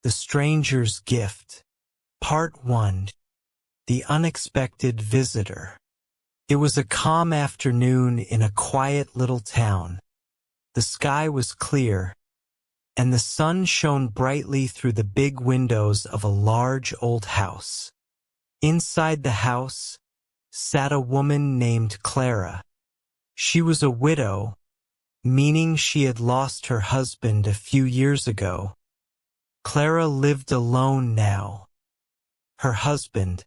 The Stranger's Gift. Part 1. The Unexpected Visitor. It was a calm afternoon in a quiet little town. The sky was clear, and the sun shone brightly through the big windows of a large old house. Inside the house sat a woman named Clara. She was a widow, meaning she had lost her husband a few years ago. Clara lived alone now. Her husband,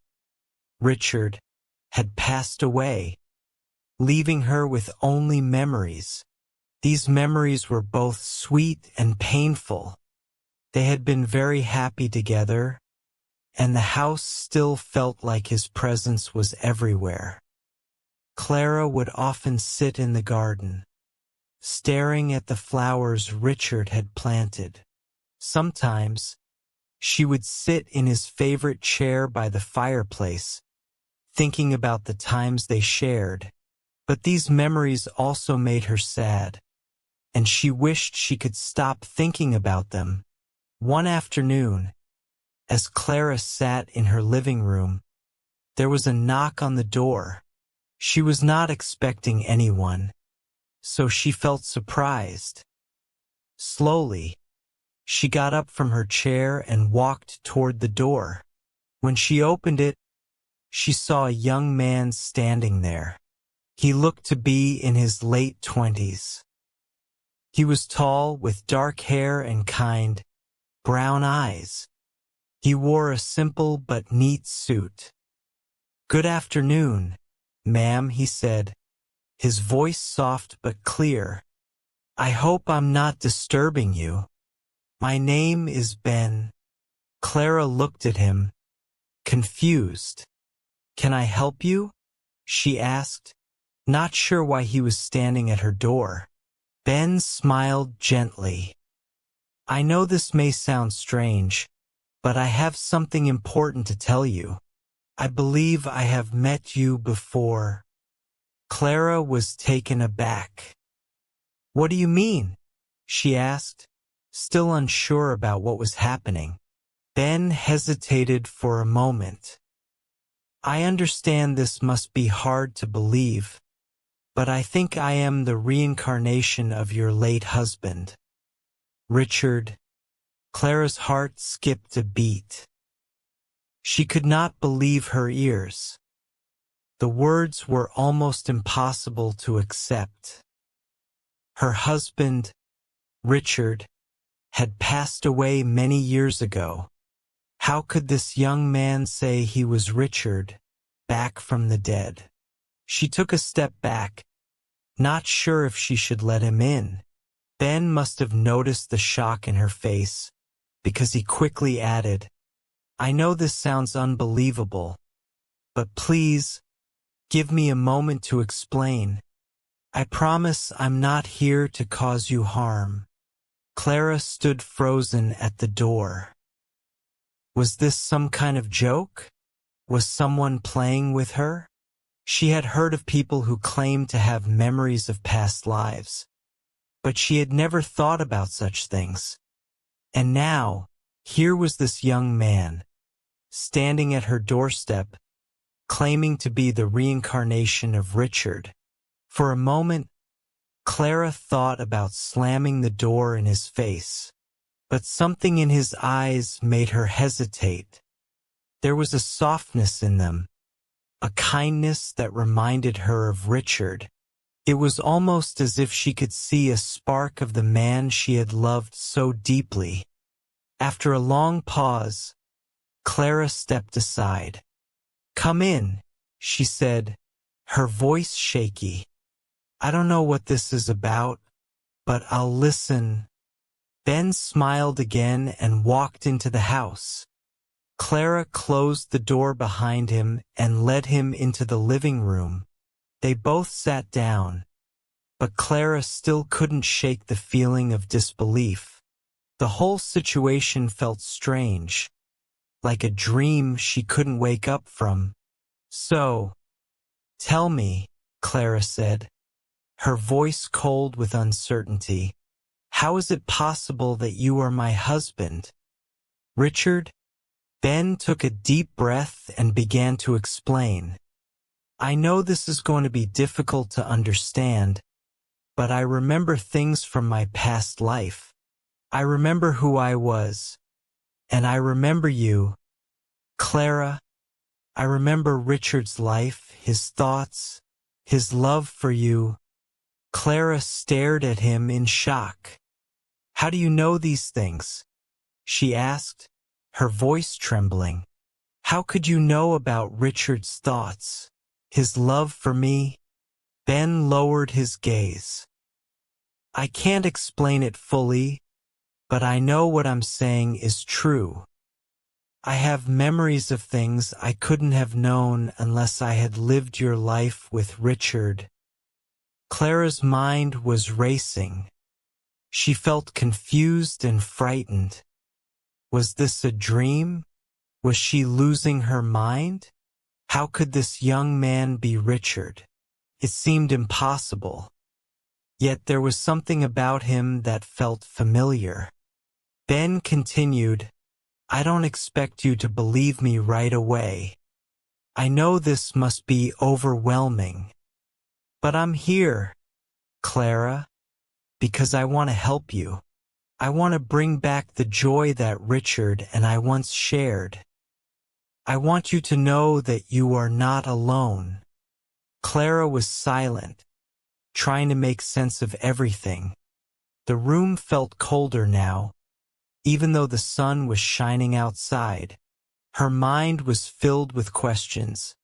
Richard, had passed away, leaving her with only memories. These memories were both sweet and painful. They had been very happy together, and the house still felt like his presence was everywhere. Clara would often sit in the garden, staring at the flowers Richard had planted. Sometimes, she would sit in his favorite chair by the fireplace, thinking about the times they shared. But these memories also made her sad, and she wished she could stop thinking about them. One afternoon, as Clara sat in her living room, there was a knock on the door. She was not expecting anyone, so she felt surprised. Slowly, she got up from her chair and walked toward the door. When she opened it, she saw a young man standing there. He looked to be in his late 20s. He was tall, with dark hair and kind, brown eyes. He wore a simple but neat suit. "Good afternoon, ma'am," he said, his voice soft but clear. "I hope I'm not disturbing you. My name is Ben." Clara looked at him, confused. "Can I help you?" she asked, not sure why he was standing at her door. Ben smiled gently. "I know this may sound strange, but I have something important to tell you. I believe I have met you before." Clara was taken aback. "What do you mean?" she asked, still unsure about what was happening. Ben hesitated for a moment. "I understand this must be hard to believe, but I think I am the reincarnation of your late husband, Richard." Clara's heart skipped a beat. She could not believe her ears. The words were almost impossible to accept. Her husband, Richard, had passed away many years ago. How could this young man say he was Richard, back from the dead? She took a step back, not sure if she should let him in. Ben must have noticed the shock in her face, because he quickly added, "I know this sounds unbelievable, but please, give me a moment to explain. I promise I'm not here to cause you harm." Clara stood frozen at the door. Was this some kind of joke? Was someone playing with her? She had heard of people who claimed to have memories of past lives, but she had never thought about such things. And now, here was this young man, standing at her doorstep, claiming to be the reincarnation of Richard. For a moment, Clara thought about slamming the door in his face, but something in his eyes made her hesitate. There was a softness in them, a kindness that reminded her of Richard. It was almost as if she could see a spark of the man she had loved so deeply. After a long pause, Clara stepped aside. "Come in," she said, her voice shaky. "I don't know what this is about, but I'll listen." Ben smiled again and walked into the house. Clara closed the door behind him and led him into the living room. They both sat down, but Clara still couldn't shake the feeling of disbelief. The whole situation felt strange, like a dream she couldn't wake up from. "So, tell me," Clara said, her voice cold with uncertainty, "how is it possible that you are my husband?" Richard? Ben took a deep breath and began to explain. I know this is going to be difficult to understand, but I remember things from my past life. I remember who I was. And I remember you, Clara. I remember Richard's life, his thoughts, his love for you. Clara stared at him in shock. How do you know these things? She asked, her voice trembling. How could you know about Richard's thoughts, his love for me? Ben lowered his gaze. I can't explain it fully, but I know what I'm saying is true. I have memories of things I couldn't have known unless I had lived your life with Richard. Clara's mind was racing. She felt confused and frightened. Was this a dream? Was she losing her mind? How could this young man be Richard? It seemed impossible. Yet there was something about him that felt familiar. Ben continued, I don't expect you to believe me right away. I know this must be overwhelming. But I'm here, Clara, because I want to help you. I want to bring back the joy that Richard and I once shared. I want you to know that you are not alone. Clara was silent, trying to make sense of everything. The room felt colder now, even though the sun was shining outside. Her mind was filled with questions,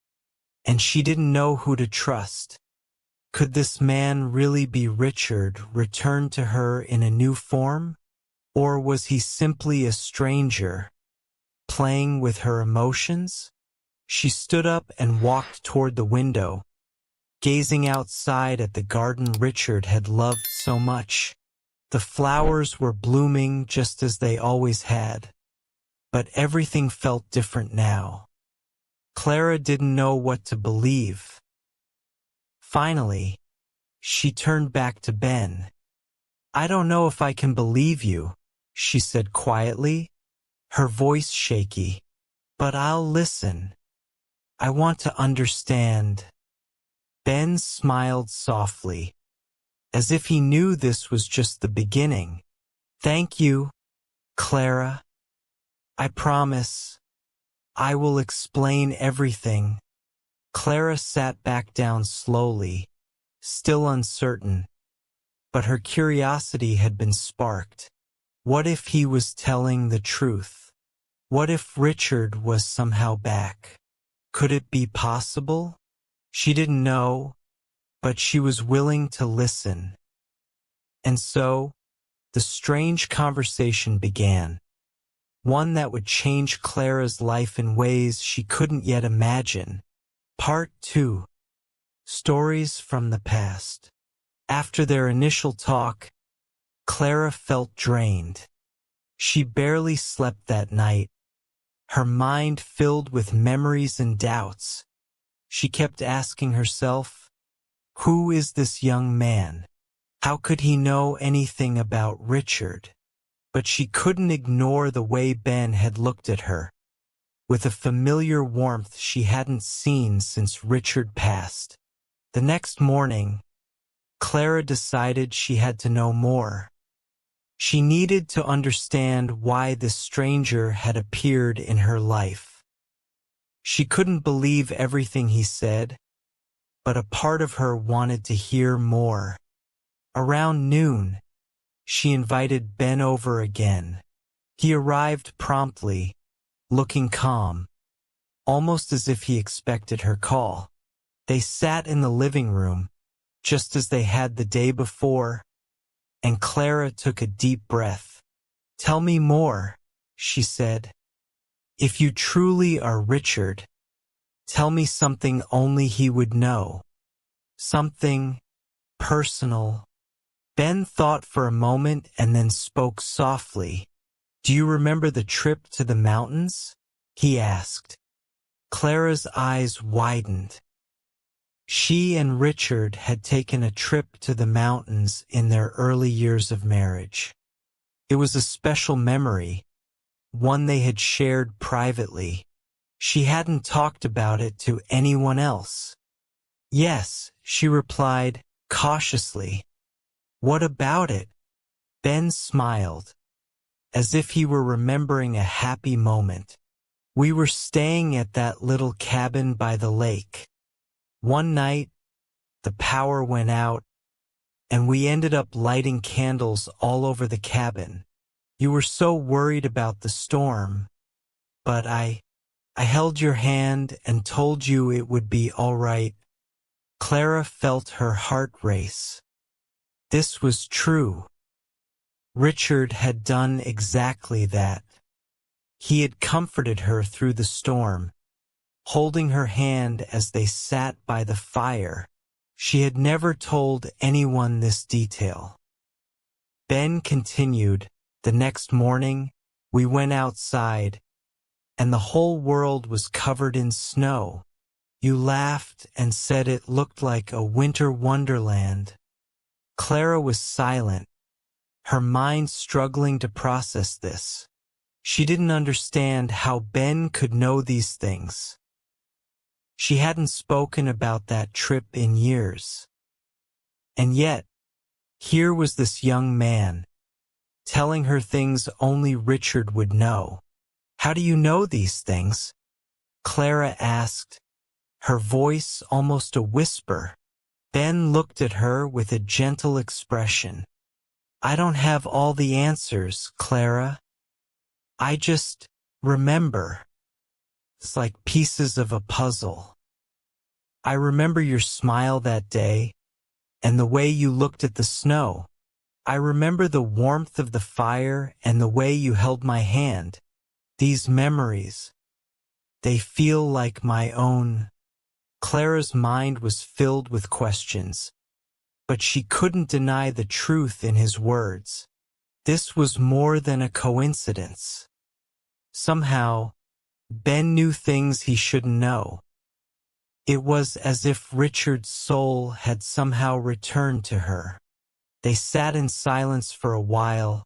and she didn't know who to trust. Could this man really be Richard, returned to her in a new form? Or was he simply a stranger, playing with her emotions? She stood up and walked toward the window, gazing outside at the garden Richard had loved so much. The flowers were blooming just as they always had, but everything felt different now. Clara didn't know what to believe. Finally, she turned back to Ben. I don't know if I can believe you, she said quietly, her voice shaky, but I'll listen. I want to understand. Ben smiled softly, as if he knew this was just the beginning. Thank you, Clara. I promise. I will explain everything. Clara sat back down slowly, still uncertain, but her curiosity had been sparked. What if he was telling the truth? What if Richard was somehow back? Could it be possible? She didn't know, but she was willing to listen. And so, the strange conversation began, one that would change Clara's life in ways she couldn't yet imagine. Part 2. Stories from the Past. After their initial talk, Clara felt drained. She barely slept that night, her mind filled with memories and doubts. She kept asking herself, who is this young man? How could he know anything about Richard? But she couldn't ignore the way Ben had looked at her, with a familiar warmth she hadn't seen since Richard passed. The next morning, Clara decided she had to know more. She needed to understand why this stranger had appeared in her life. She couldn't believe everything he said, but a part of her wanted to hear more. Around noon, she invited Ben over again. He arrived promptly, looking calm, almost as if he expected her call. They sat in the living room, just as they had the day before, and Clara took a deep breath. Tell me more, she said. If you truly are Richard, tell me something only he would know. Something personal. Ben thought for a moment and then spoke softly. Do you remember the trip to the mountains? He asked. Clara's eyes widened. She and Richard had taken a trip to the mountains in their early years of marriage. It was a special memory, one they had shared privately. She hadn't talked about it to anyone else. Yes, she replied, cautiously. What about it? Ben smiled, as if he were remembering a happy moment. We were staying at that little cabin by the lake. One night, the power went out, and we ended up lighting candles all over the cabin. You were so worried about the storm, but I held your hand and told you it would be all right. Clara felt her heart race. This was true. Richard had done exactly that. He had comforted her through the storm, holding her hand as they sat by the fire. She had never told anyone this detail. Ben continued, the next morning, we went outside, and the whole world was covered in snow. You laughed and said it looked like a winter wonderland. Clara was silent, her mind struggling to process this. She didn't understand how Ben could know these things. She hadn't spoken about that trip in years. And yet, here was this young man, telling her things only Richard would know. How do you know these things? Clara asked, her voice almost a whisper. Ben looked at her with a gentle expression. I don't have all the answers, Clara. I just remember. It's like pieces of a puzzle. I remember your smile that day, and the way you looked at the snow. I remember the warmth of the fire and the way you held my hand. These memories, they feel like my own. Clara's mind was filled with questions, but she couldn't deny the truth in his words. This was more than a coincidence. Somehow, Ben knew things he shouldn't know. It was as if Richard's soul had somehow returned to her. They sat in silence for a while,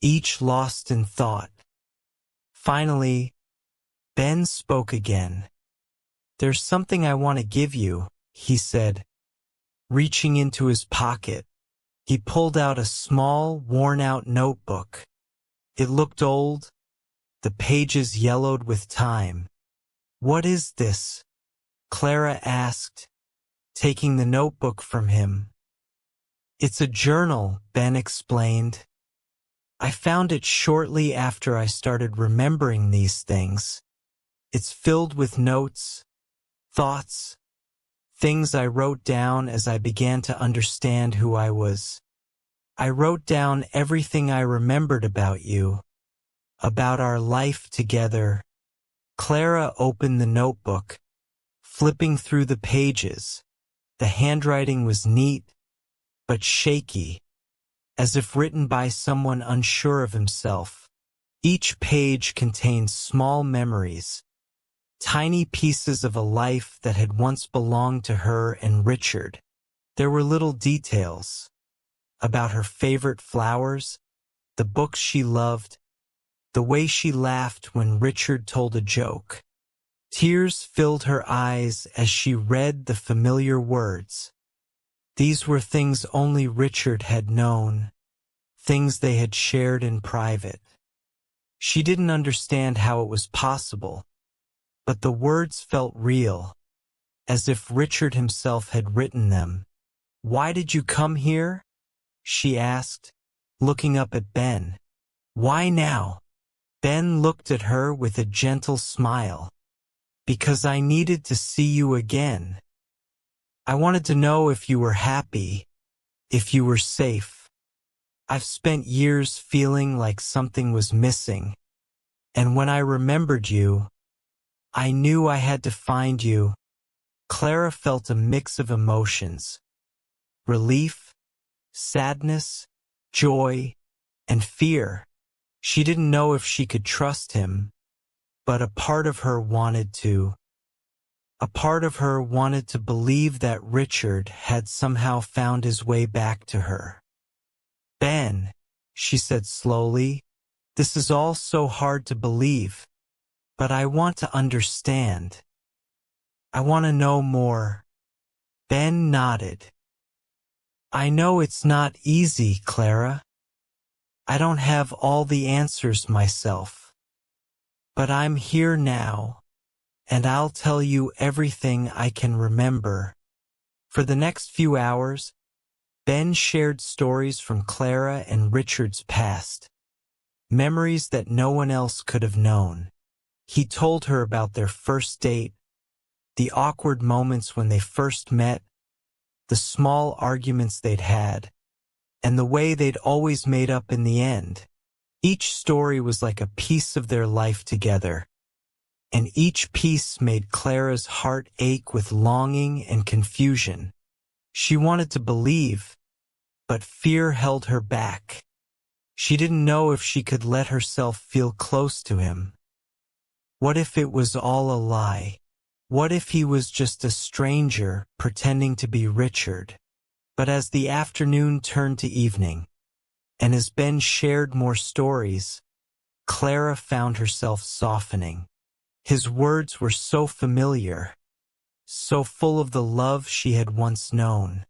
each lost in thought. Finally, Ben spoke again. There's something I want to give you, he said. Reaching into his pocket, he pulled out a small, worn-out notebook. It looked old, the pages yellowed with time. What is this? Clara asked, taking the notebook from him. It's a journal, Ben explained. I found it shortly after I started remembering these things. It's filled with notes, thoughts, things I wrote down as I began to understand who I was. I wrote down everything I remembered about you, about our life together. Clara opened the notebook, flipping through the pages. The handwriting was neat, but shaky, as if written by someone unsure of himself. Each page contained small memories, tiny pieces of a life that had once belonged to her and Richard. There were little details about her favorite flowers, the books she loved, the way she laughed when Richard told a joke. Tears filled her eyes as she read the familiar words. These were things only Richard had known, things they had shared in private. She didn't understand how it was possible, but the words felt real, as if Richard himself had written them. Why did you come here? She asked, looking up at Ben. Why now? Ben looked at her with a gentle smile. Because I needed to see you again. I wanted to know if you were happy, if you were safe. I've spent years feeling like something was missing, and when I remembered you, I knew I had to find you. Clara felt a mix of emotions: relief, sadness, joy, and fear. She didn't know if she could trust him, but a part of her wanted to. A part of her wanted to believe that Richard had somehow found his way back to her. Ben, she said slowly, This is all so hard to believe, but I want to understand. I want to know more. Ben nodded. I know it's not easy, Clara. I don't have all the answers myself. But I'm here now, and I'll tell you everything I can remember. For the next few hours, Ben shared stories from Clara and Richard's past, memories that no one else could have known. He told her about their first date, the awkward moments when they first met, the small arguments they'd had, and the way they'd always made up in the end. Each story was like a piece of their life together, and each piece made Clara's heart ache with longing and confusion. She wanted to believe, but fear held her back. She didn't know if she could let herself feel close to him. What if it was all a lie? What if he was just a stranger pretending to be Richard? But as the afternoon turned to evening, and as Ben shared more stories, Clara found herself softening. His words were so familiar, so full of the love she had once known.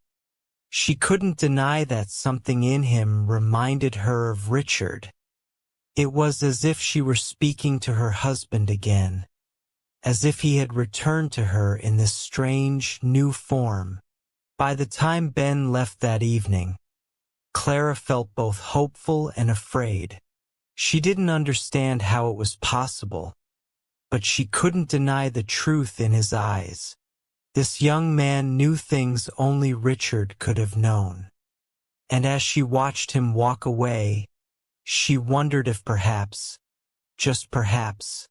She couldn't deny that something in him reminded her of Richard. It was as if she were speaking to her husband again, as if he had returned to her in this strange, new form. By the time Ben left that evening, Clara felt both hopeful and afraid. She didn't understand how it was possible, but she couldn't deny the truth in his eyes. This young man knew things only Richard could have known. And as she watched him walk away, she wondered if perhaps, just perhaps,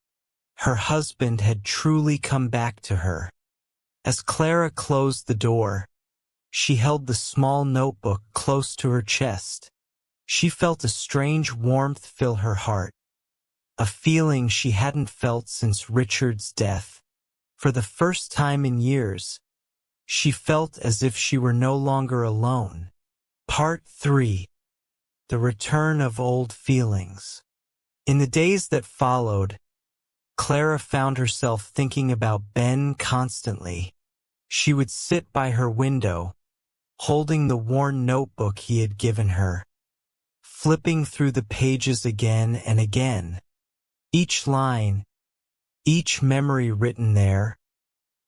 her husband had truly come back to her. As Clara closed the door, she held the small notebook close to her chest. She felt a strange warmth fill her heart, a feeling she hadn't felt since Richard's death. For the first time in years, she felt as if she were no longer alone. Part 3. The Return of Old Feelings. In the days that followed, Clara found herself thinking about Ben constantly. She would sit by her window, holding the worn notebook he had given her, flipping through the pages again and again. Each line, each memory written there,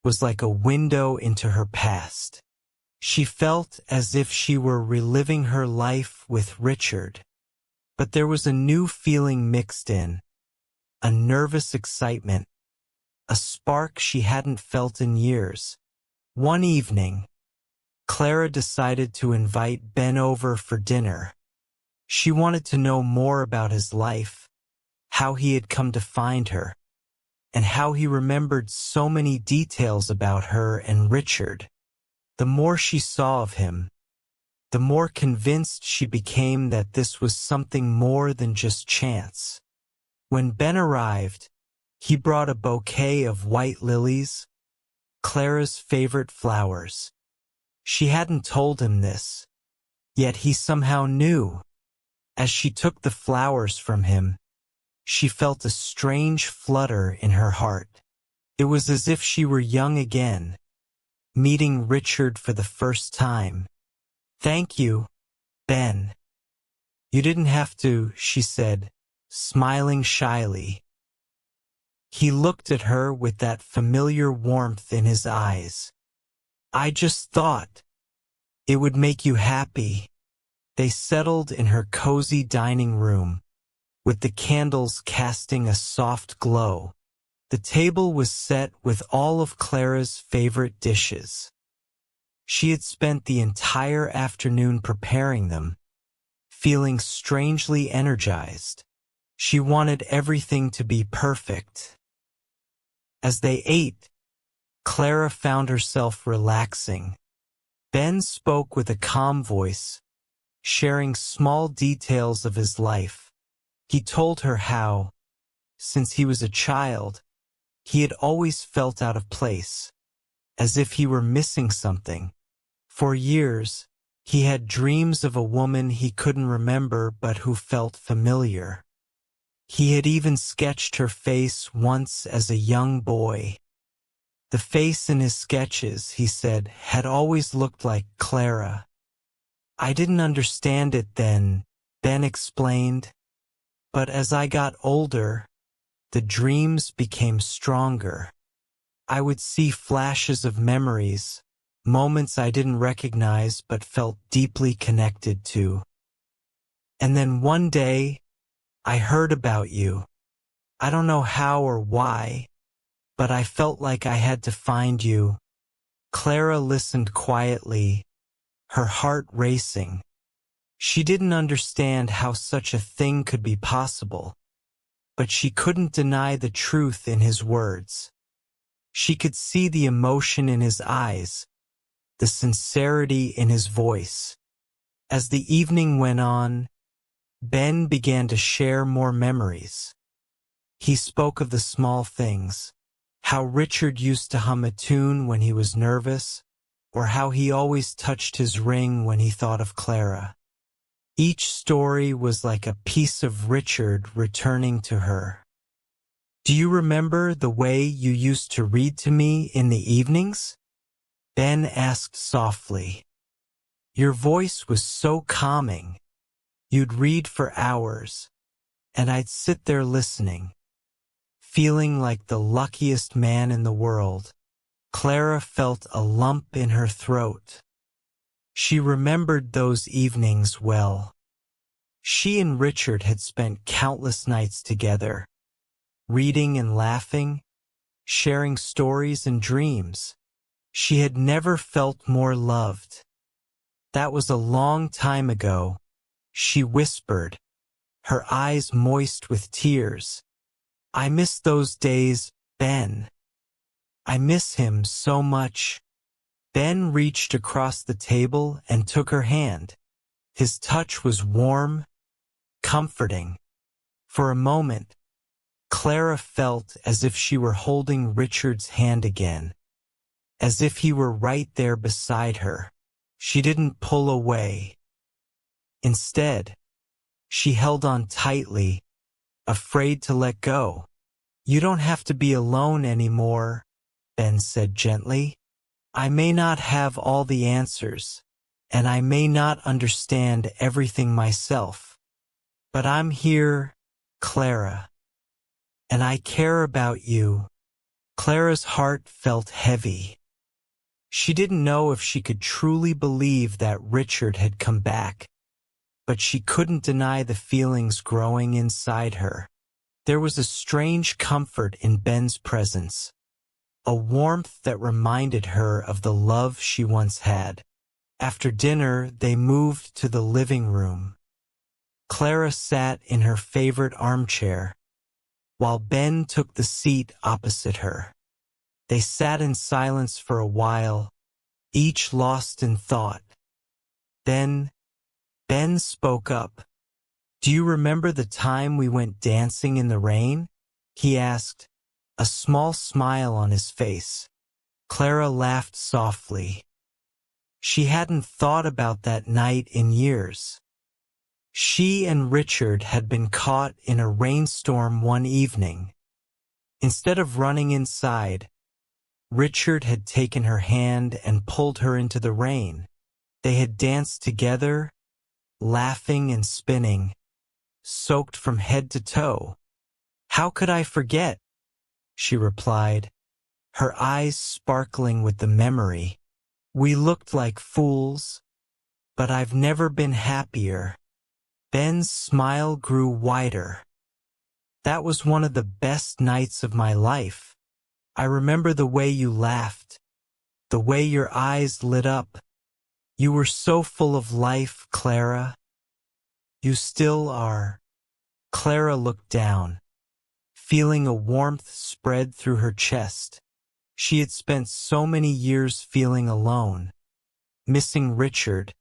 was like a window into her past. She felt as if she were reliving her life with Richard. But there was a new feeling mixed in, a nervous excitement, a spark she hadn't felt in years. One evening, Clara decided to invite Ben over for dinner. She wanted to know more about his life, how he had come to find her, and how he remembered so many details about her and Richard. The more she saw of him, the more convinced she became that this was something more than just chance. When Ben arrived, he brought a bouquet of white lilies, Clara's favorite flowers. She hadn't told him this, yet he somehow knew. As she took the flowers from him, she felt a strange flutter in her heart. It was as if she were young again, meeting Richard for the first time. "Thank you, Ben." "You didn't have to," she said, smiling shyly. He looked at her with that familiar warmth in his eyes. "I just thought it would make you happy." They settled in her cozy dining room, with the candles casting a soft glow. The table was set with all of Clara's favorite dishes. She had spent the entire afternoon preparing them, feeling strangely energized. She wanted everything to be perfect. As they ate, Clara found herself relaxing. Ben spoke with a calm voice, sharing small details of his life. He told her how, since he was a child, he had always felt out of place, as if he were missing something. For years, he had dreams of a woman he couldn't remember but who felt familiar. He had even sketched her face once as a young boy. The face in his sketches, he said, had always looked like Clara. I didn't understand it then, Ben explained, but as I got older, the dreams became stronger. I would see flashes of memories, moments I didn't recognize but felt deeply connected to. And then one day, I heard about you. I don't know how or why, but I felt like I had to find you. Clara listened quietly, her heart racing. She didn't understand how such a thing could be possible, but she couldn't deny the truth in his words. She could see the emotion in his eyes, the sincerity in his voice. As the evening went on, Ben began to share more memories. He spoke of the small things, how Richard used to hum a tune when he was nervous, or how he always touched his ring when he thought of Clara. Each story was like a piece of Richard returning to her. "Do you remember the way you used to read to me in the evenings?" Ben asked softly. "Your voice was so calming. You'd read for hours, and I'd sit there listening, feeling like the luckiest man in the world." Clara felt a lump in her throat. She remembered those evenings well. She and Richard had spent countless nights together, reading and laughing, sharing stories and dreams. She had never felt more loved. "That was a long time ago," she whispered, her eyes moist with tears. "I miss those days, Ben. I miss him so much." Ben reached across the table and took her hand. His touch was warm, comforting. For a moment, Clara felt as if she were holding Richard's hand again, as if he were right there beside her. She didn't pull away. Instead, she held on tightly, afraid to let go. "You don't have to be alone anymore," Ben said gently. "I may not have all the answers, and I may not understand everything myself, but I'm here, Clara, and I care about you." Clara's heart felt heavy. She didn't know if she could truly believe that Richard had come back, but she couldn't deny the feelings growing inside her. There was a strange comfort in Ben's presence, a warmth that reminded her of the love she once had. After dinner, they moved to the living room. Clara sat in her favorite armchair, while Ben took the seat opposite her. They sat in silence for a while, each lost in thought. Then, Ben spoke up. "Do you remember the time we went dancing in the rain?" he asked, a small smile on his face. Clara laughed softly. She hadn't thought about that night in years. She and Richard had been caught in a rainstorm one evening. Instead of running inside, Richard had taken her hand and pulled her into the rain. They had danced together, laughing and spinning, soaked from head to toe. "How could I forget?" she replied, her eyes sparkling with the memory. "We looked like fools, but I've never been happier." Ben's smile grew wider. "That was one of the best nights of my life. I remember the way you laughed, the way your eyes lit up. You were so full of life, Clara. You still are." Clara looked down, feeling a warmth spread through her chest. She had spent so many years feeling alone, missing Richard,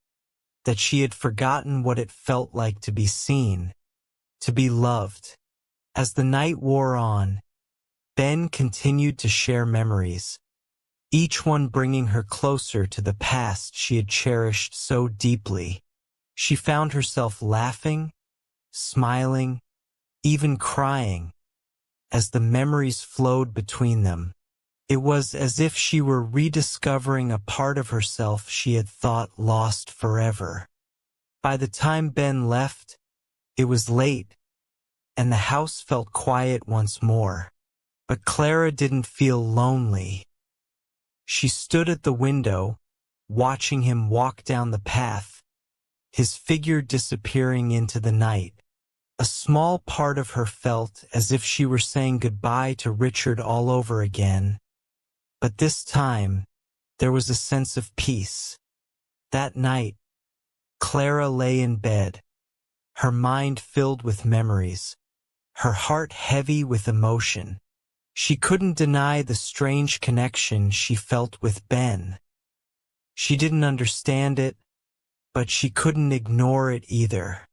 that she had forgotten what it felt like to be seen, to be loved. As the night wore on, Ben continued to share memories, each one bringing her closer to the past she had cherished so deeply. She found herself laughing, smiling, even crying, as the memories flowed between them. It was as if she were rediscovering a part of herself she had thought lost forever. By the time Ben left, it was late, and the house felt quiet once more. But Clara didn't feel lonely. She stood at the window, watching him walk down the path, his figure disappearing into the night. A small part of her felt as if she were saying goodbye to Richard all over again. But this time, there was a sense of peace. That night, Clara lay in bed, her mind filled with memories, her heart heavy with emotion. She couldn't deny the strange connection she felt with Ben. She didn't understand it, but she couldn't ignore it either.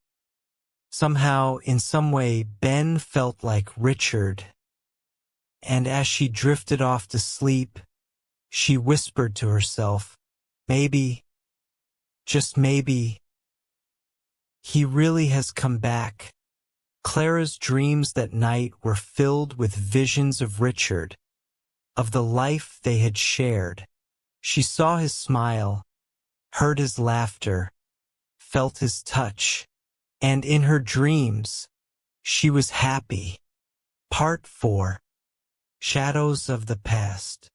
Somehow, in some way, Ben felt like Richard. And as she drifted off to sleep, she whispered to herself, maybe, just maybe, he really has come back. Clara's dreams that night were filled with visions of Richard, of the life they had shared. She saw his smile, heard his laughter, felt his touch, and in her dreams, she was happy. Part 4. Shadows of the Past.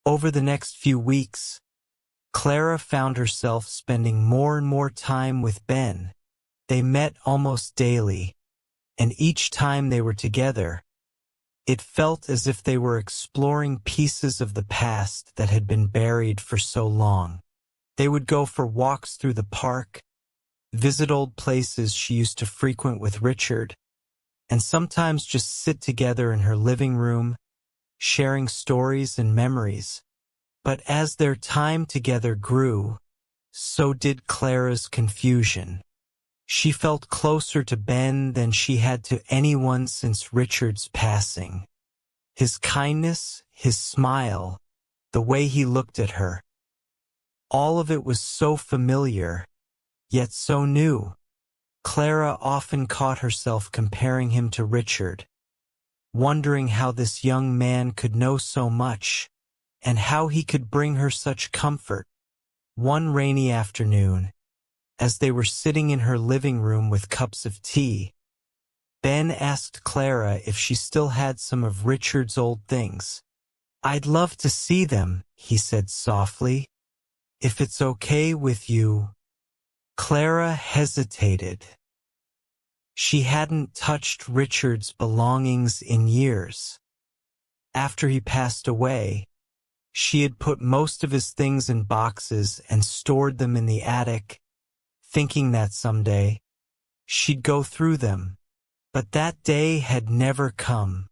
Over the next few weeks, Clara found herself spending more and more time with Ben. They met almost daily, and each time they were together, it felt as if they were exploring pieces of the past that had been buried for so long. They would go for walks through the park, visit old places she used to frequent with Richard, and sometimes just sit together in her living room, sharing stories and memories. But as their time together grew, so did Clara's confusion. She felt closer to Ben than she had to anyone since Richard's passing. His kindness, his smile, the way he looked at her. All of it was so familiar, yet so new. Clara often caught herself comparing him to Richard, wondering how this young man could know so much, and how he could bring her such comfort. One rainy afternoon, as they were sitting in her living room with cups of tea, Ben asked Clara if she still had some of Richard's old things. "I'd love to see them," he said softly, "if it's okay with you." Clara hesitated. She hadn't touched Richard's belongings in years. After he passed away, she had put most of his things in boxes and stored them in the attic, thinking that someday she'd go through them. But that day had never come.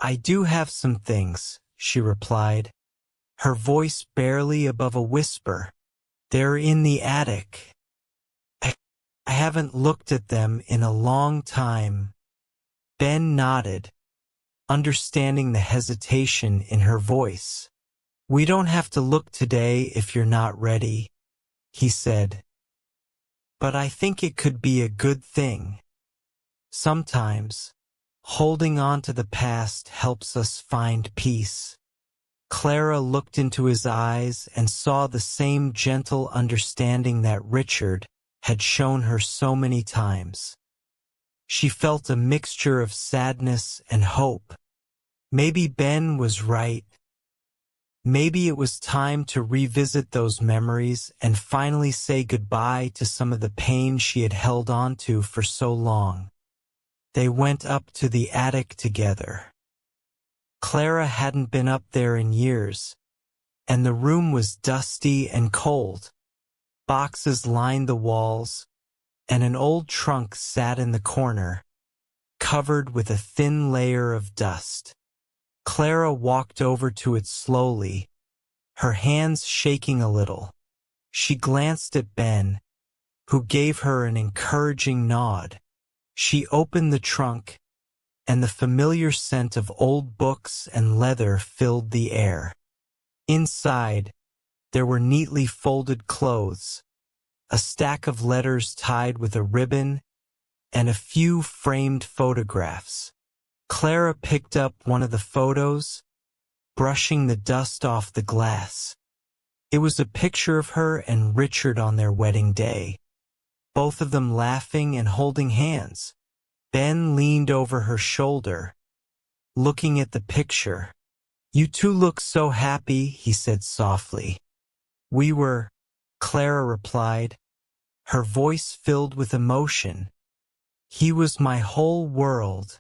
"I do have some things," she replied, her voice barely above a whisper. "They're in the attic. I haven't looked at them in a long time." Ben nodded, understanding the hesitation in her voice. "We don't have to look today if you're not ready," he said. "But I think it could be a good thing. Sometimes, holding on to the past helps us find peace." Clara looked into his eyes and saw the same gentle understanding that Richard had shown her so many times. She felt a mixture of sadness and hope. Maybe Ben was right. Maybe it was time to revisit those memories and finally say goodbye to some of the pain she had held on to for so long. They went up to the attic together. Clara hadn't been up there in years, and the room was dusty and cold. Boxes lined the walls, and an old trunk sat in the corner, covered with a thin layer of dust. Clara walked over to it slowly, her hands shaking a little. She glanced at Ben, who gave her an encouraging nod. She opened the trunk, and the familiar scent of old books and leather filled the air. Inside, there were neatly folded clothes, a stack of letters tied with a ribbon, and a few framed photographs. Clara picked up one of the photos, brushing the dust off the glass. It was a picture of her and Richard on their wedding day, both of them laughing and holding hands. Ben leaned over her shoulder, looking at the picture. "You two look so happy," he said softly. "We were," Clara replied, her voice filled with emotion. "He was my whole world."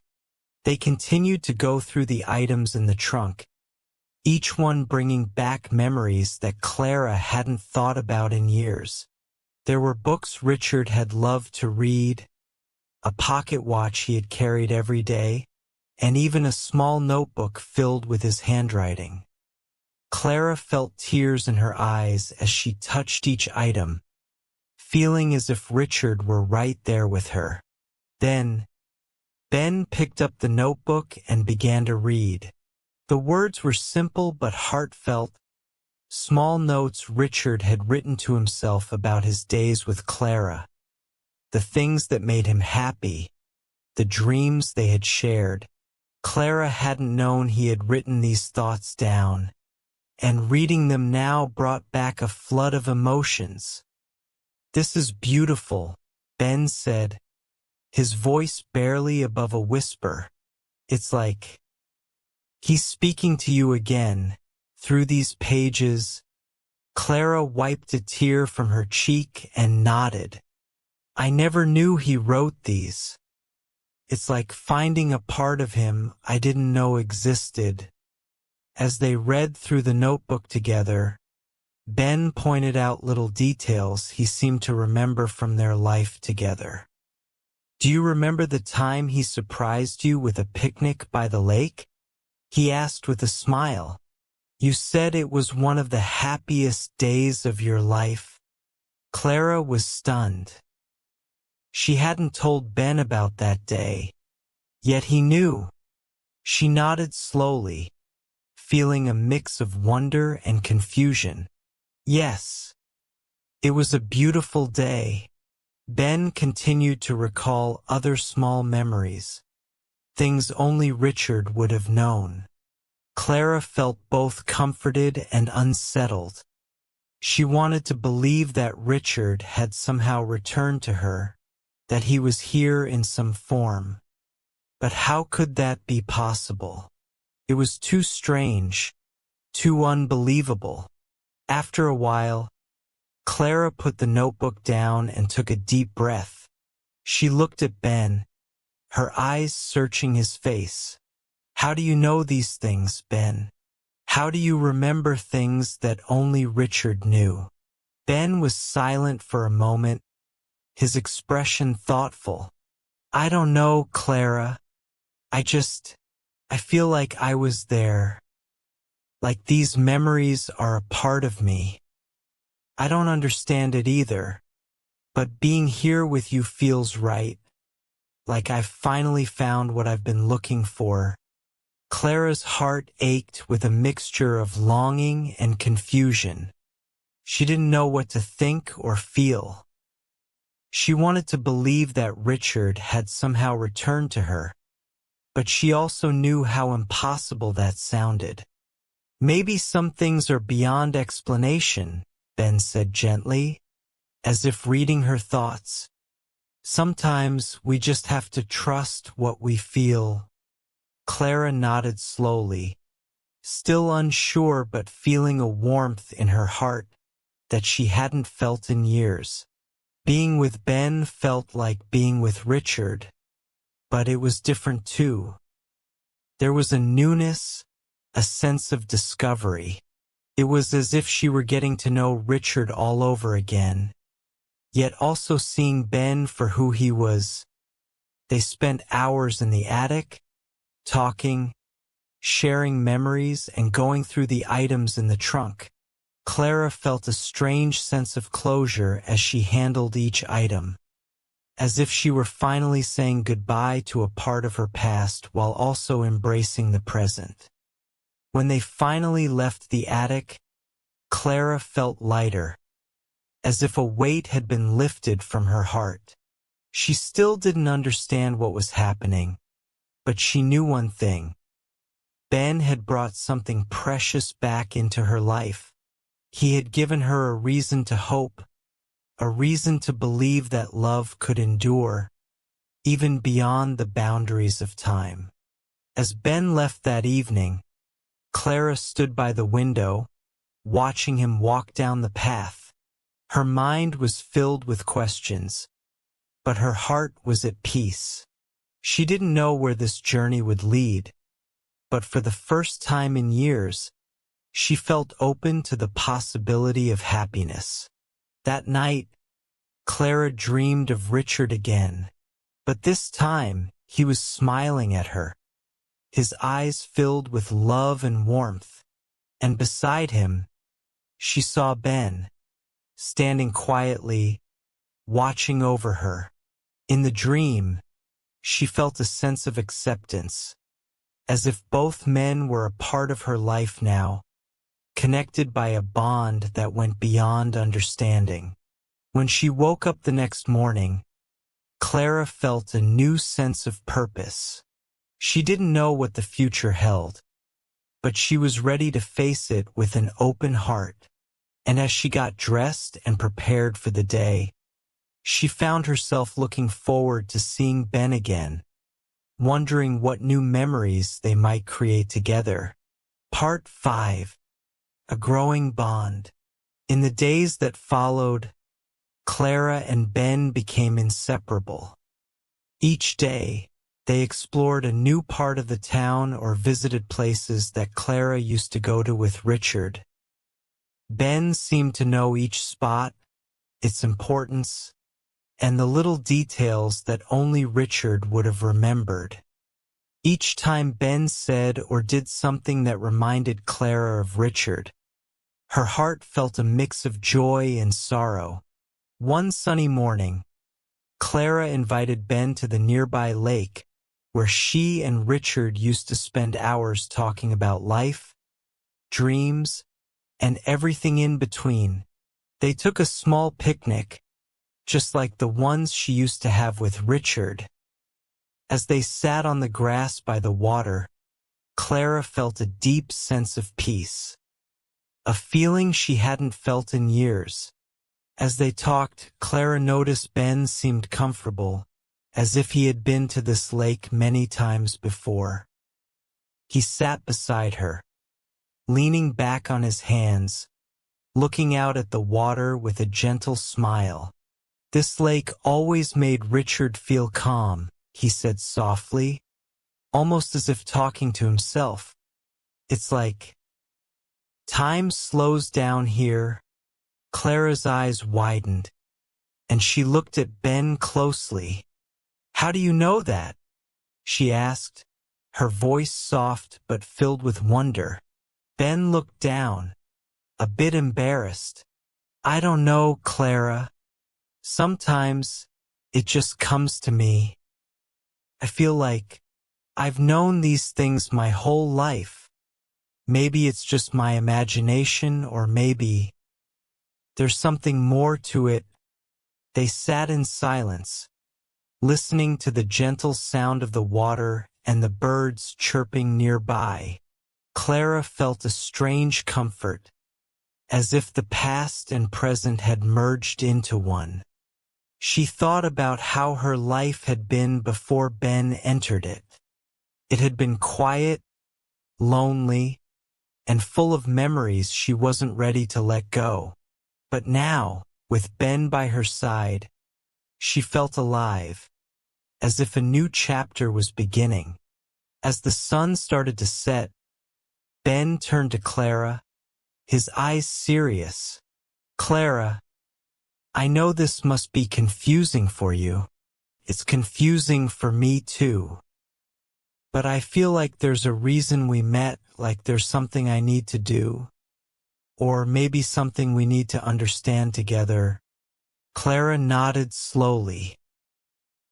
They continued to go through the items in the trunk, each one bringing back memories that Clara hadn't thought about in years. There were books Richard had loved to read, a pocket watch he had carried every day, and even a small notebook filled with his handwriting. Clara felt tears in her eyes as she touched each item, feeling as if Richard were right there with her. Then, Ben picked up the notebook and began to read. The words were simple but heartfelt, small notes Richard had written to himself about his days with Clara, the things that made him happy, the dreams they had shared. Clara hadn't known he had written these thoughts down, and reading them now brought back a flood of emotions. "This is beautiful," Ben said, his voice barely above a whisper. "It's like he's speaking to you again, through these pages." Clara wiped a tear from her cheek and nodded. "I never knew he wrote these. It's like finding a part of him I didn't know existed." As they read through the notebook together, Ben pointed out little details he seemed to remember from their life together. "Do you remember the time he surprised you with a picnic by the lake?" he asked with a smile. "You said it was one of the happiest days of your life." Clara was stunned. She hadn't told Ben about that day, yet he knew. She nodded slowly, feeling a mix of wonder and confusion. "Yes, it was a beautiful day." Ben continued to recall other small memories, things only Richard would have known. Clara felt both comforted and unsettled. She wanted to believe that Richard had somehow returned to her, that he was here in some form. But how could that be possible? It was too strange, too unbelievable. After a while, Clara put the notebook down and took a deep breath. She looked at Ben, her eyes searching his face. "How do you know these things, Ben? How do you remember things that only Richard knew?" Ben was silent for a moment, his expression thoughtful. "I don't know, Clara. I feel like I was there. Like these memories are a part of me. I don't understand it either, but being here with you feels right. Like I've finally found what I've been looking for." Clara's heart ached with a mixture of longing and confusion. She didn't know what to think or feel. She wanted to believe that Richard had somehow returned to her, but she also knew how impossible that sounded. "Maybe some things are beyond explanation," Ben said gently, as if reading her thoughts. "Sometimes we just have to trust what we feel." Clara nodded slowly, still unsure but feeling a warmth in her heart that she hadn't felt in years. Being with Ben felt like being with Richard, but it was different too. There was a newness, a sense of discovery. It was as if she were getting to know Richard all over again, yet also seeing Ben for who he was. They spent hours in the attic, talking, sharing memories, and going through the items in the trunk. Clara felt a strange sense of closure as she handled each item, as if she were finally saying goodbye to a part of her past while also embracing the present. When they finally left the attic, Clara felt lighter, as if a weight had been lifted from her heart. She still didn't understand what was happening, but she knew one thing. Ben had brought something precious back into her life. He had given her a reason to hope, a reason to believe that love could endure, even beyond the boundaries of time. As Ben left that evening, Clara stood by the window, watching him walk down the path. Her mind was filled with questions, but her heart was at peace. She didn't know where this journey would lead, but for the first time in years, she felt open to the possibility of happiness. That night, Clara dreamed of Richard again, but this time he was smiling at her, his eyes filled with love and warmth, and beside him, she saw Ben, standing quietly, watching over her. In the dream, she felt a sense of acceptance, as if both men were a part of her life now, connected by a bond that went beyond understanding. When she woke up the next morning, Clara felt a new sense of purpose. She didn't know what the future held, but she was ready to face it with an open heart. And as she got dressed and prepared for the day, she found herself looking forward to seeing Ben again, wondering what new memories they might create together. Part 5. A Growing Bond. In the days that followed, Clara and Ben became inseparable. Each day, they explored a new part of the town or visited places that Clara used to go to with Richard. Ben seemed to know each spot, its importance, and the little details that only Richard would have remembered. Each time Ben said or did something that reminded Clara of Richard, her heart felt a mix of joy and sorrow. One sunny morning, Clara invited Ben to the nearby lake, where she and Richard used to spend hours talking about life, dreams, and everything in between. They took a small picnic, just like the ones she used to have with Richard. As they sat on the grass by the water, Clara felt a deep sense of peace, a feeling she hadn't felt in years. As they talked, Clara noticed Ben seemed comfortable, as if he had been to this lake many times before. He sat beside her, leaning back on his hands, looking out at the water with a gentle smile. "This lake always made Richard feel calm," he said softly, almost as if talking to himself. "It's like time slows down here." Clara's eyes widened, and she looked at Ben closely. "How do you know that?" she asked, her voice soft but filled with wonder. Ben looked down, a bit embarrassed. "I don't know, Clara. Sometimes it just comes to me. I feel like I've known these things my whole life. Maybe it's just my imagination, or maybe there's something more to it." They sat in silence, listening to the gentle sound of the water and the birds chirping nearby. Clara felt a strange comfort, as if the past and present had merged into one. She thought about how her life had been before Ben entered it. It had been quiet, lonely, and full of memories she wasn't ready to let go. But now, with Ben by her side, she felt alive, as if a new chapter was beginning. As the sun started to set, Ben turned to Clara, his eyes serious. "Clara, I know this must be confusing for you. It's confusing for me too. But I feel like there's a reason we met, like there's something I need to do. Or maybe something we need to understand together." Clara nodded slowly.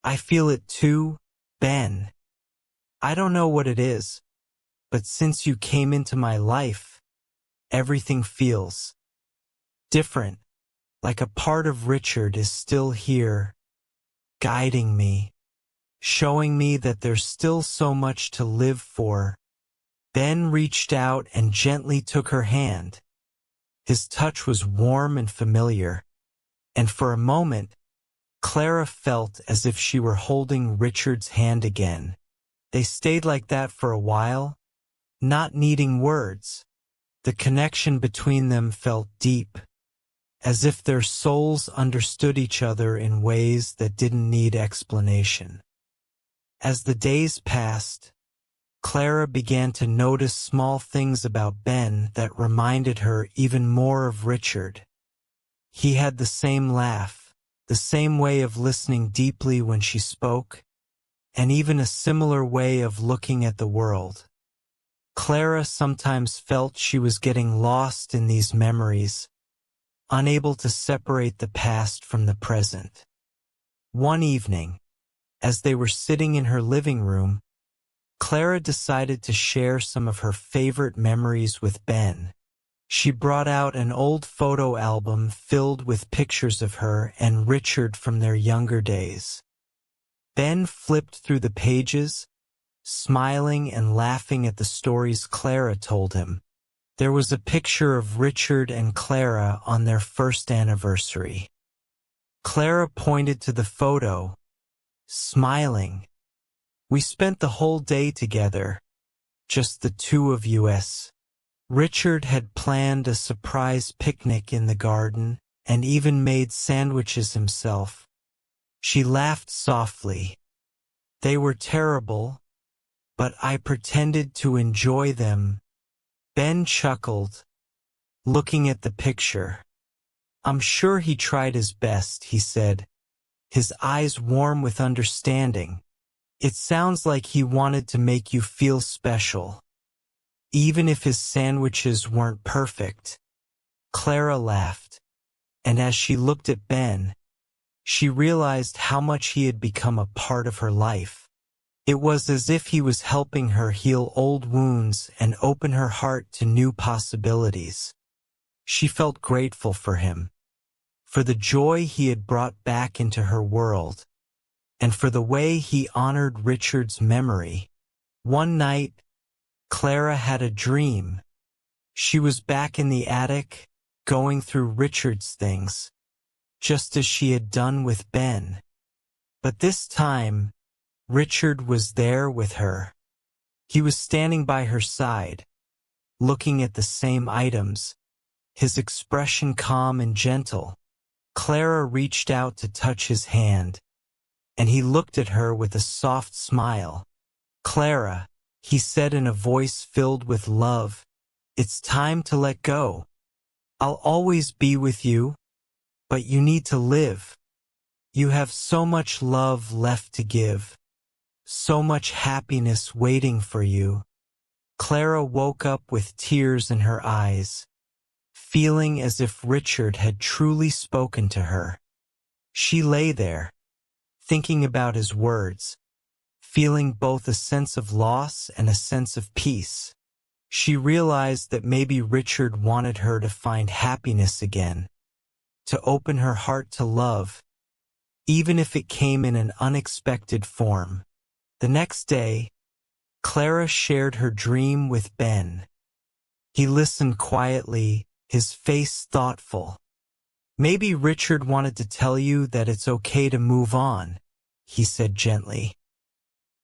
"I feel it too, Ben. I don't know what it is, but since you came into my life, everything feels different, like a part of Richard is still here, guiding me, showing me that there's still so much to live for. Ben reached out and gently took her hand. His touch was warm and familiar, and for a moment, Clara felt as if she were holding Richard's hand again. They stayed like that for a while, not needing words. The connection between them felt deep, as if their souls understood each other in ways that didn't need explanation. As the days passed, Clara began to notice small things about Ben that reminded her even more of Richard. He had the same laugh, the same way of listening deeply when she spoke, and even a similar way of looking at the world. Clara sometimes felt she was getting lost in these memories, unable to separate the past from the present. One evening, as they were sitting in her living room, Clara decided to share some of her favorite memories with Ben. She brought out an old photo album filled with pictures of her and Richard from their younger days. Ben flipped through the pages, smiling and laughing at the stories Clara told him. There was a picture of Richard and Clara on their first anniversary. Clara pointed to the photo, smiling. "We spent the whole day together, just the two of us." Richard had planned a surprise picnic in the garden and even made sandwiches himself. She laughed softly. "They were terrible, but I pretended to enjoy them." Ben chuckled, looking at the picture. "I'm sure he tried his best," he said, his eyes warm with understanding. "It sounds like he wanted to make you feel special, even if his sandwiches weren't perfect." Clara laughed, and as she looked at Ben, she realized how much he had become a part of her life. It was as if he was helping her heal old wounds and open her heart to new possibilities. She felt grateful for him, for the joy he had brought back into her world, and for the way he honored Richard's memory. One night, Clara had a dream. She was back in the attic, going through Richard's things, just as she had done with Ben. But this time, Richard was there with her. He was standing by her side, looking at the same items, his expression calm and gentle. Clara reached out to touch his hand, and he looked at her with a soft smile. "Clara," he said in a voice filled with love, "it's time to let go. I'll always be with you, but you need to live. You have so much love left to give, so much happiness waiting for you." Clara woke up with tears in her eyes, feeling as if Richard had truly spoken to her. She lay there, thinking about his words, feeling both a sense of loss and a sense of peace. She realized that maybe Richard wanted her to find happiness again, to open her heart to love, even if it came in an unexpected form. The next day, Clara shared her dream with Ben. He listened quietly, his face thoughtful. "Maybe Richard wanted to tell you that it's okay to move on," he said gently.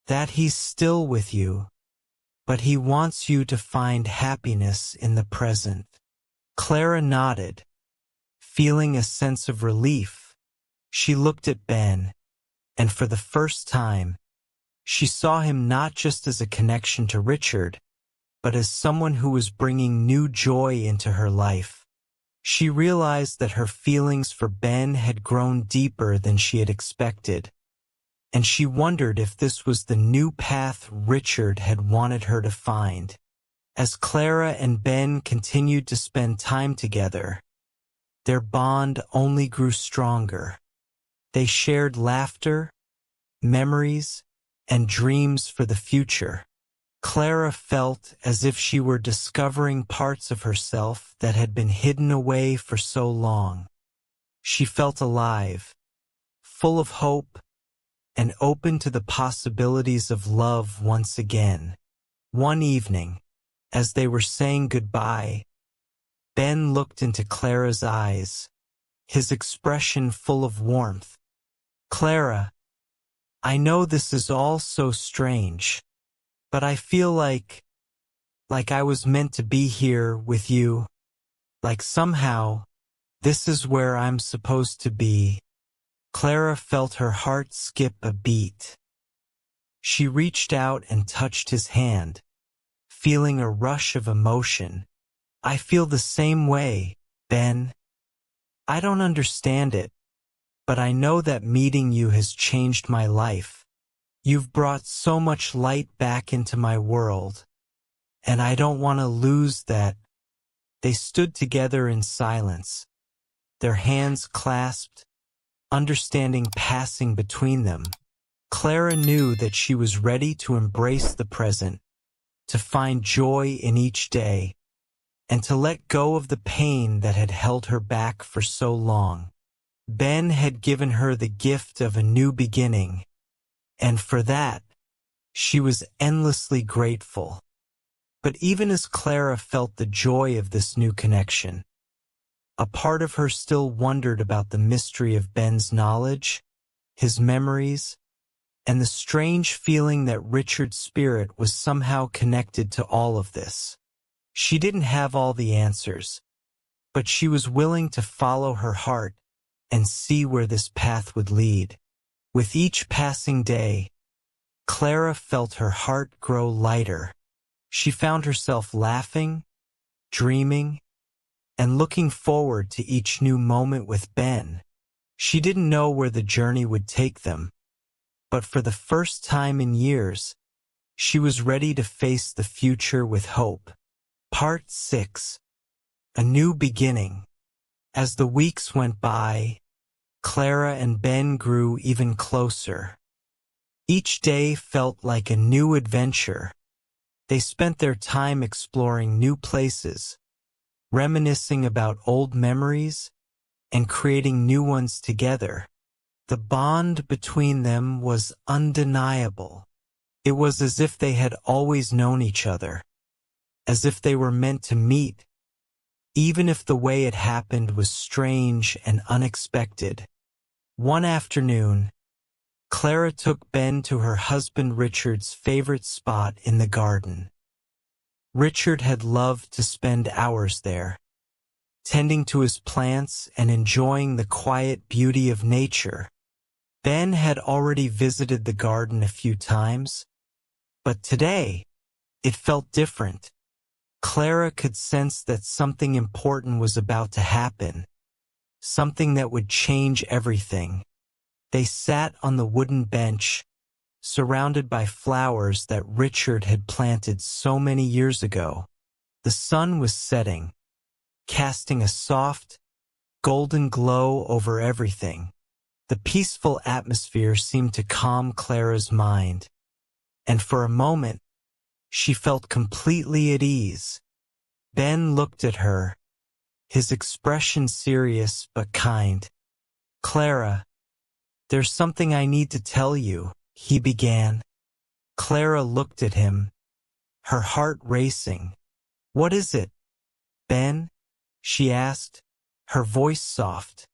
"That he's still with you, but he wants you to find happiness in the present." Clara nodded, feeling a sense of relief. She looked at Ben, and for the first time, she saw him not just as a connection to Richard, but as someone who was bringing new joy into her life. She realized that her feelings for Ben had grown deeper than she had expected, and she wondered if this was the new path Richard had wanted her to find. As Clara and Ben continued to spend time together, their bond only grew stronger. They shared laughter, memories, and dreams for the future. Clara felt as if she were discovering parts of herself that had been hidden away for so long. She felt alive, full of hope, and open to the possibilities of love once again. One evening, as they were saying goodbye, Ben looked into Clara's eyes, his expression full of warmth. "Clara, I know this is all so strange, but I feel like I was meant to be here with you, like somehow this is where I'm supposed to be." Clara felt her heart skip a beat. She reached out and touched his hand, feeling a rush of emotion. "I feel the same way, Ben. I don't understand it, but I know that meeting you has changed my life. You've brought so much light back into my world, and I don't want to lose that." They stood together in silence, their hands clasped, understanding passing between them. Clara knew that she was ready to embrace the present, to find joy in each day, and to let go of the pain that had held her back for so long. Ben had given her the gift of a new beginning, and for that, she was endlessly grateful. But even as Clara felt the joy of this new connection, a part of her still wondered about the mystery of Ben's knowledge, his memories, and the strange feeling that Richard's spirit was somehow connected to all of this. She didn't have all the answers, but she was willing to follow her heart and see where this path would lead. With each passing day, Clara felt her heart grow lighter. She found herself laughing, dreaming, and looking forward to each new moment with Ben. She didn't know where the journey would take them, but for the first time in years, she was ready to face the future with hope. Part 6. A New Beginning. As the weeks went by, Clara and Ben grew even closer. Each day felt like a new adventure. They spent their time exploring new places, reminiscing about old memories, and creating new ones together. The bond between them was undeniable. It was as if they had always known each other, as if they were meant to meet, even if the way it happened was strange and unexpected. One afternoon, Clara took Ben to her husband Richard's favorite spot in the garden. Richard had loved to spend hours there, tending to his plants and enjoying the quiet beauty of nature. Ben had already visited the garden a few times, but today, it felt different. Clara could sense that something important was about to happen, something that would change everything. They sat on the wooden bench, surrounded by flowers that Richard had planted so many years ago. The sun was setting, casting a soft, golden glow over everything. The peaceful atmosphere seemed to calm Clara's mind, and for a moment, she felt completely at ease. Ben looked at her, his expression serious but kind. "Clara, there's something I need to tell you," he began. Clara looked at him, her heart racing. "What is it, Ben?" she asked, her voice soft.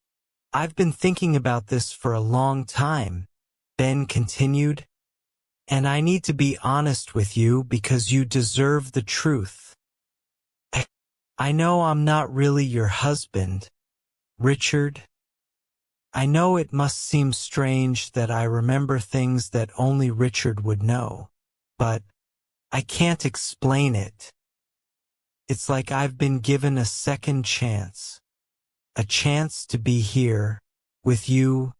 "I've been thinking about this for a long time," Ben continued, "and I need to be honest with you because you deserve the truth. I know I'm not really your husband, Richard. I know it must seem strange that I remember things that only Richard would know, but I can't explain it. It's like I've been given a second chance, a chance to be here, with you."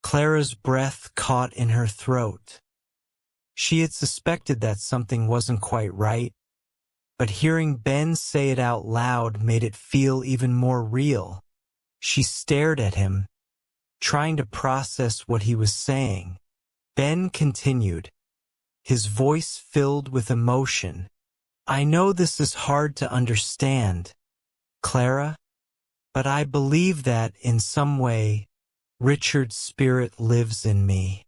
Clara's breath caught in her throat. She had suspected that something wasn't quite right, but hearing Ben say it out loud made it feel even more real. She stared at him, trying to process what he was saying. Ben continued, his voice filled with emotion. "I know this is hard to understand, Clara, but I believe that, in some way, Richard's spirit lives in me.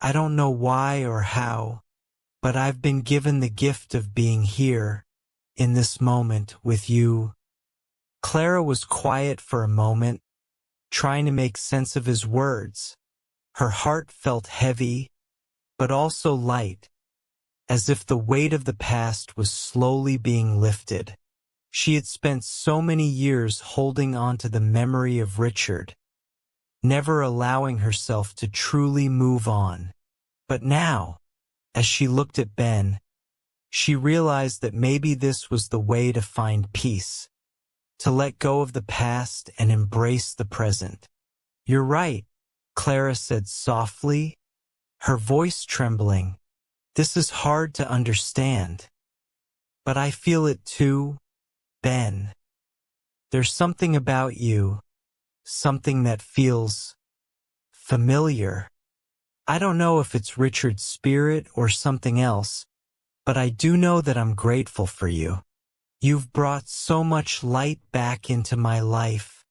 I don't know why or how, but I've been given the gift of being here, in this moment, with you. Clara was quiet for a moment, trying to make sense of his words. Her heart felt heavy, but also light, as if the weight of the past was slowly being lifted. She had spent so many years holding on to the memory of Richard, never allowing herself to truly move on. But now, as she looked at Ben, she realized that maybe this was the way to find peace, to let go of the past and embrace the present. "You're right," Clara said softly, her voice trembling. "This is hard to understand. But I feel it too, Ben. There's something about you, something that feels familiar. I don't know if it's Richard's spirit or something else, but I do know that I'm grateful for you. You've brought so much light back into my life."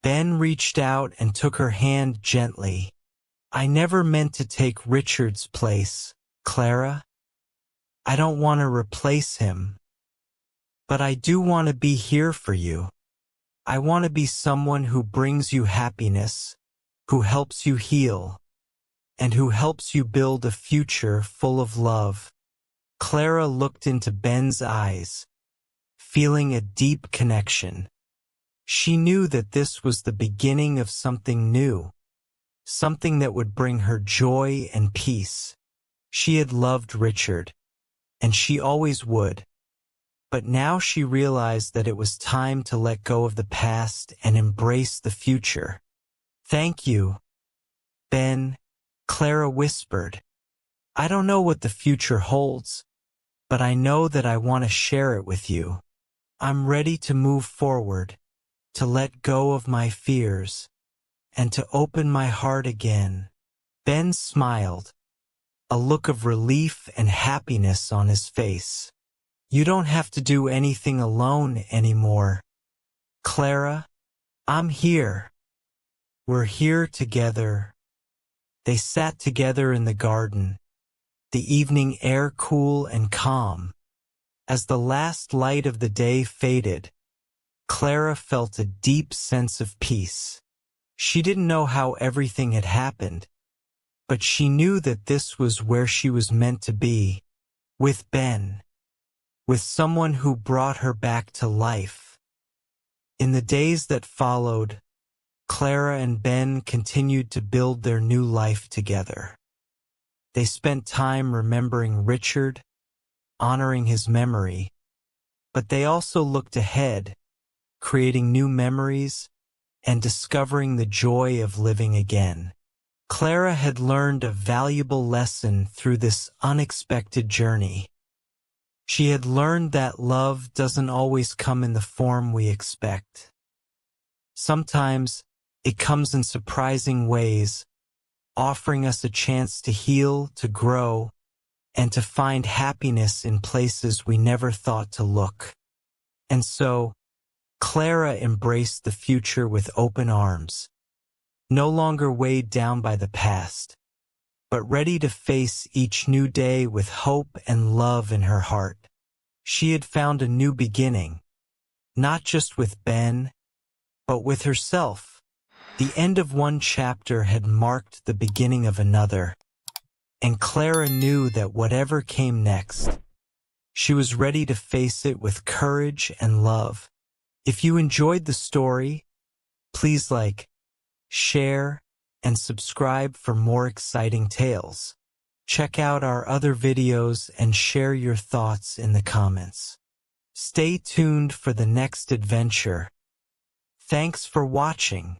Ben reached out and took her hand gently. "I never meant to take Richard's place, Clara. I don't want to replace him. But I do want to be here for you. I want to be someone who brings you happiness, who helps you heal, and who helps you build a future full of love." Clara looked into Ben's eyes, feeling a deep connection. She knew that this was the beginning of something new, something that would bring her joy and peace. She had loved Richard, and she always would. But now she realized that it was time to let go of the past and embrace the future. "Thank you, Ben," Clara whispered. "I don't know what the future holds, but I know that I want to share it with you. I'm ready to move forward, to let go of my fears, and to open my heart again." Ben smiled, a look of relief and happiness on his face. "You don't have to do anything alone anymore, Clara. I'm here. We're here together." They sat together in the garden, the evening air cool and calm. As the last light of the day faded, Clara felt a deep sense of peace. She didn't know how everything had happened, but she knew that this was where she was meant to be, with Ben, with someone who brought her back to life. In the days that followed, Clara and Ben continued to build their new life together. They spent time remembering Richard, honoring his memory, but they also looked ahead, creating new memories and discovering the joy of living again. Clara had learned a valuable lesson through this unexpected journey. She had learned that love doesn't always come in the form we expect. Sometimes it comes in surprising ways, offering us a chance to heal, to grow, and to find happiness in places we never thought to look. And so, Clara embraced the future with open arms, no longer weighed down by the past, but ready to face each new day with hope and love in her heart. She had found a new beginning, not just with Ben, but with herself. The end of one chapter had marked the beginning of another, and Clara knew that whatever came next, she was ready to face it with courage and love. If you enjoyed the story, please like, share, and subscribe for more exciting tales. Check out our other videos and share your thoughts in the comments. Stay tuned for the next adventure. Thanks for watching.